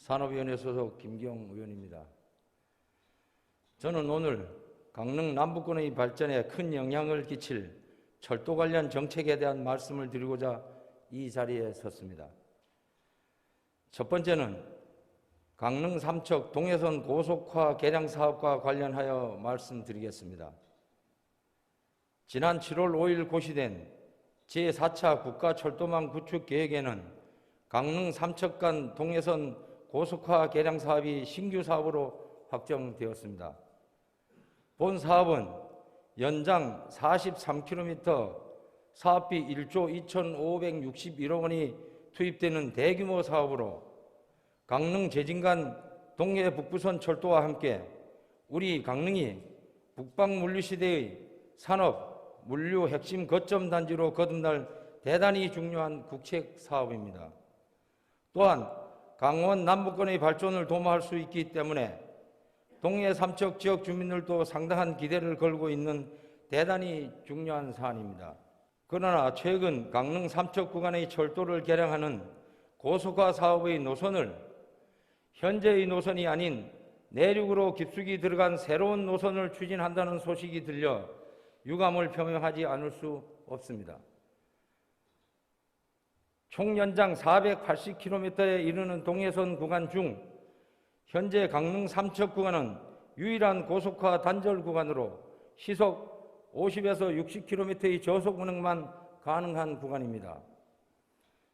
산업위원회 소속 김기용 의원입니다. 저는 오늘 강릉 남부권의 발전에 큰 영향을 끼칠 철도 관련 정책에 대한 말씀을 드리고자 이 자리에 섰습니다. 첫 번째는 강릉 삼척 동해선 고속화 개량 사업과 관련하여 말씀드리겠습니다. 지난 7월 5일 고시된 제4차 국가철도망 구축 계획에는 강릉 삼척 간 동해선 고속화 개량 사업이 신규 사업으로 확정되었습니다. 본 사업은 연장 43km, 사업비 1조 2,561억 원이 투입되는 대규모 사업으로 강릉 제진간 동해 북부선 철도와 함께 우리 강릉이 북방물류시대의 산업, 물류 핵심 거점 단지로 거듭날 대단히 중요한 국책 사업입니다. 또한 강원 남부권의 발전을 도모할 수 있기 때문에 동해 삼척 지역 주민들도 상당한 기대를 걸고 있는 대단히 중요한 사안입니다. 그러나 최근 강릉 삼척 구간의 철도를 개량하는 고속화 사업의 노선을 현재의 노선이 아닌 내륙으로 깊숙이 들어간 새로운 노선을 추진한다는 소식이 들려 유감을 표명하지 않을 수 없습니다. 총 연장 480km에 이르는 동해선 구간 중 현재 강릉 삼척 구간은 유일한 고속화 단절 구간으로 시속 50에서 60km의 저속 운행만 가능한 구간입니다.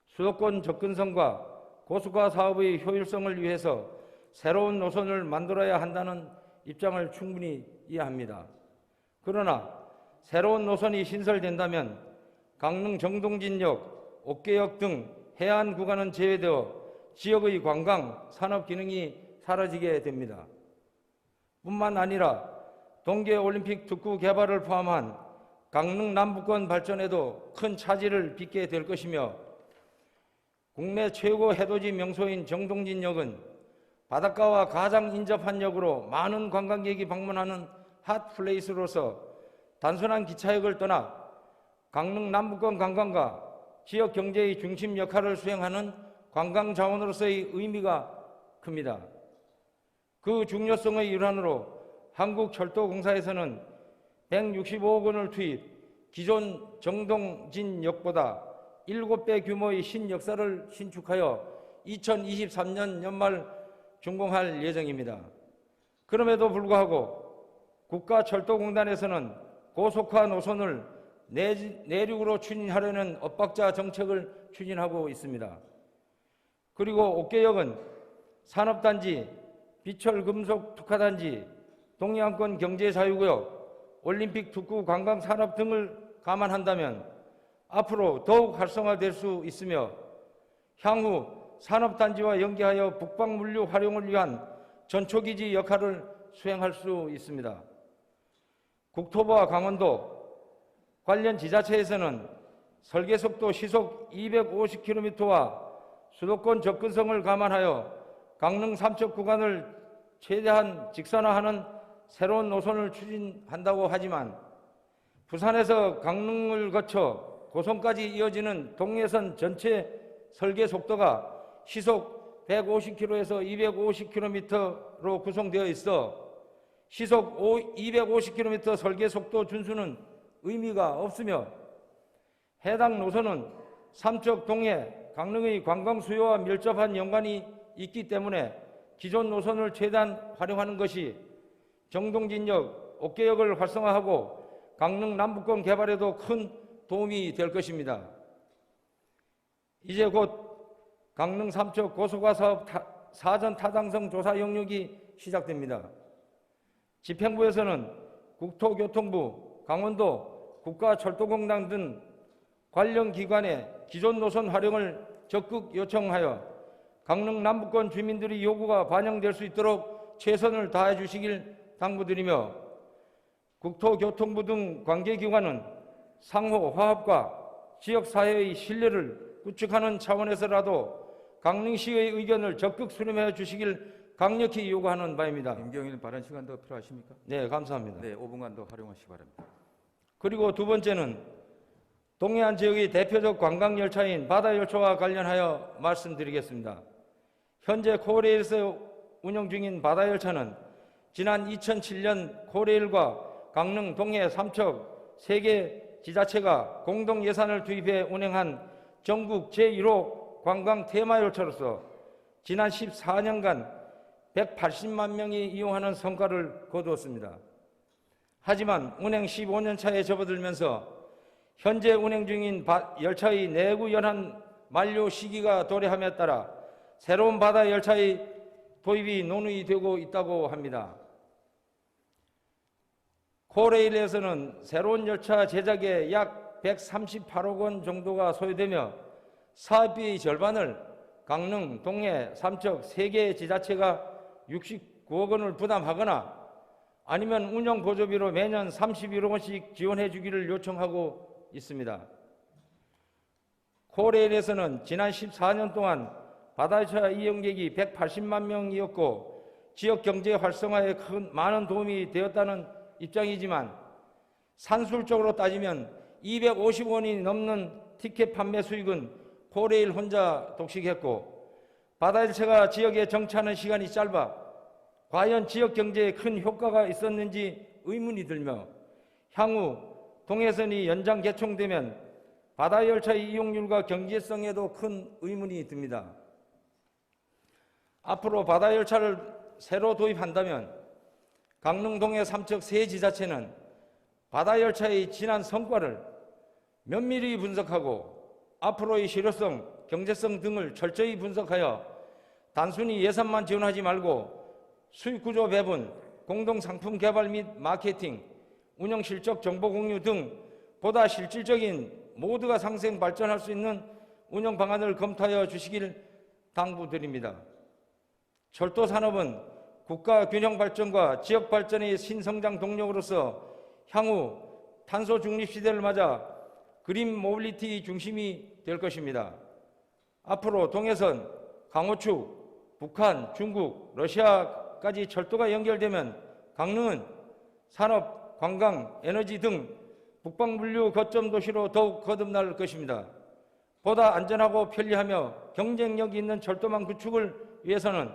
수도권 접근성과 고속화 사업의 효율성을 위해서 새로운 노선을 만들어야 한다는 입장을 충분히 이해합니다. 그러나 새로운 노선이 신설된다면 강릉 정동진역, 옥계역 등 해안 구간은 제외되어 지역의 관광, 산업 기능이 사라지게 됩니다. 뿐만 아니라 동계올림픽 특구 개발을 포함한 강릉 남부권 발전에도 큰 차질을 빚게 될 것이며 국내 최고 해돋이 명소인 정동진역은 바닷가와 가장 인접한 역으로 많은 관광객이 방문하는 핫플레이스로서 단순한 기차역을 떠나 강릉 남부권 관광과 지역 경제의 중심 역할을 수행하는 관광 자원으로서의 의미가 큽니다. 그 중요성의 일환으로 한국철도공사에서는 165억 원을 투입, 기존 정동진역보다 7배 규모의 신역사를 신축하여 2023년 연말 준공할 예정입니다. 그럼에도 불구하고 국가철도공단에서는 고속화 노선을 내륙으로 추진하려는 엇박자 정책을 추진하고 있습니다. 그리고 옥계역은 산업단지, 비철금속 특화단지, 동해안권 경제자유구역, 올림픽 특구 관광산업 등을 감안한다면 앞으로 더욱 활성화될 수 있으며 향후 산업단지와 연계하여 북방물류 활용을 위한 전초기지 역할을 수행할 수 있습니다. 국토부와 강원도 관련 지자체에서는 설계속도 시속 250km와 수도권 접근성을 감안하여 강릉 삼척 구간을 최대한 직선화하는 새로운 노선을 추진한다고 하지만 부산에서 강릉을 거쳐 고성까지 이어지는 동해선 전체 설계 속도가 시속 150km에서 250km로 구성되어 있어 시속 250km 설계 속도 준수는 의미가 없으며 해당 노선은 삼척 동해 강릉의 관광 수요와 밀접한 연관이 있기 때문에 기존 노선을 최대한 활용하는 것이 정동진역, 옥계역을 활성화하고 강릉 남부권 개발에도 큰 도움이 될 것입니다. 이제 곧 강릉 삼척 고속화 사업 사전 타당성 조사 영역이 시작됩니다. 집행부에서는 국토교통부, 강원도, 국가철도공단 등 관련 기관의 기존 노선 활용을 적극 요청하여 강릉 남부권 주민들의 요구가 반영될 수 있도록 최선을 다해 주시길 당부드리며 국토교통부 등 관계기관은 상호 화합과 지역사회의 신뢰를 구축하는 차원에서라도 강릉시의 의견을 적극 수렴해 주시길 강력히 요구하는 바입니다. 김기용 의원 발언 시간 더 필요하십니까? 네, 감사합니다. 네, 5분간 더 활용하시기 바랍니다. 그리고 두 번째는 동해안 지역의 대표적 관광열차인 바다열차와 관련하여 말씀드리겠습니다. 현재 코레일에서 운영 중인 바다열차는 지난 2007년 코레일과 강릉 동해 삼척 3개 지자체가 공동 예산을 투입해 운행한 전국 제1호 관광 테마열차로서 지난 14년간 180만 명이 이용하는 성과를 거두었습니다. 하지만 운행 15년 차에 접어들면서 현재 운행 중인 열차의 내구 연한 만료 시기가 도래함에 따라 새로운 바다 열차의 도입이 논의되고 있다고 합니다. 코레일에서는 새로운 열차 제작에 약 138억 원 정도가 소요되며 사업비의 절반을 강릉, 동해, 삼척 3개 지자체가 69억 원을 부담하거나 아니면 운영 보조비로 매년 31억 원씩 지원해 주기를 요청하고 있습니다. 코레일에서는 지난 14년 동안 바다열차 이용객이 180만 명이었고 지역 경제 활성화에 많은 도움이 되었다는 입장이지만 산술적으로 따지면 250원이 넘는 티켓 판매 수익은 코레일 혼자 독식했고 바다열차가 지역에 정차하는 시간이 짧아 과연 지역 경제에 큰 효과가 있었는지 의문이 들며 향후 동해선이 연장 개통되면 바다열차의 이용률과 경제성에도 큰 의문이 듭니다. 앞으로 바다열차를 새로 도입한다면 강릉, 동해, 삼척 3지자체는 바다열차의 지난 성과를 면밀히 분석하고 앞으로의 실효성, 경제성 등을 철저히 분석하여 단순히 예산만 지원하지 말고 수익구조 배분, 공동상품 개발 및 마케팅, 운영 실적 정보 공유 등 보다 실질적인 모두가 상생 발전할 수 있는 운영 방안을 검토하여 주시길 당부드립니다. 철도 산업은 국가 균형 발전과 지역 발전의 신성장 동력으로서 향후 탄소 중립 시대를 맞아 그린 모빌리티 중심이 될 것입니다. 앞으로 동해선, 강호축, 북한, 중국, 러시아까지 철도가 연결되면 강릉은 산업, 관광, 에너지 등 북방물류 거점 도시로 더욱 거듭날 것입니다. 보다 안전하고 편리하며 경쟁력 있는 철도망 구축을 위해서는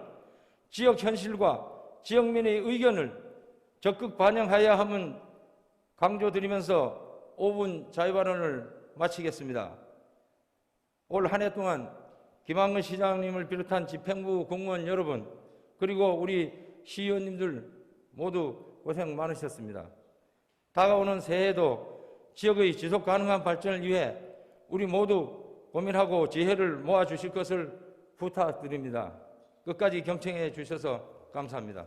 지역 현실과 지역민의 의견을 적극 반영해야 함을 강조드리면서 5분 자유발언을 마치겠습니다. 올 한 해 동안 김한근 시장님을 비롯한 집행부 공무원 여러분 그리고 우리 시의원님들 모두 고생 많으셨습니다. 다가오는 새해에도 지역의 지속 가능한 발전을 위해 우리 모두 고민하고 지혜를 모아주실 것을 부탁드립니다. 끝까지 경청해 주셔서 감사합니다.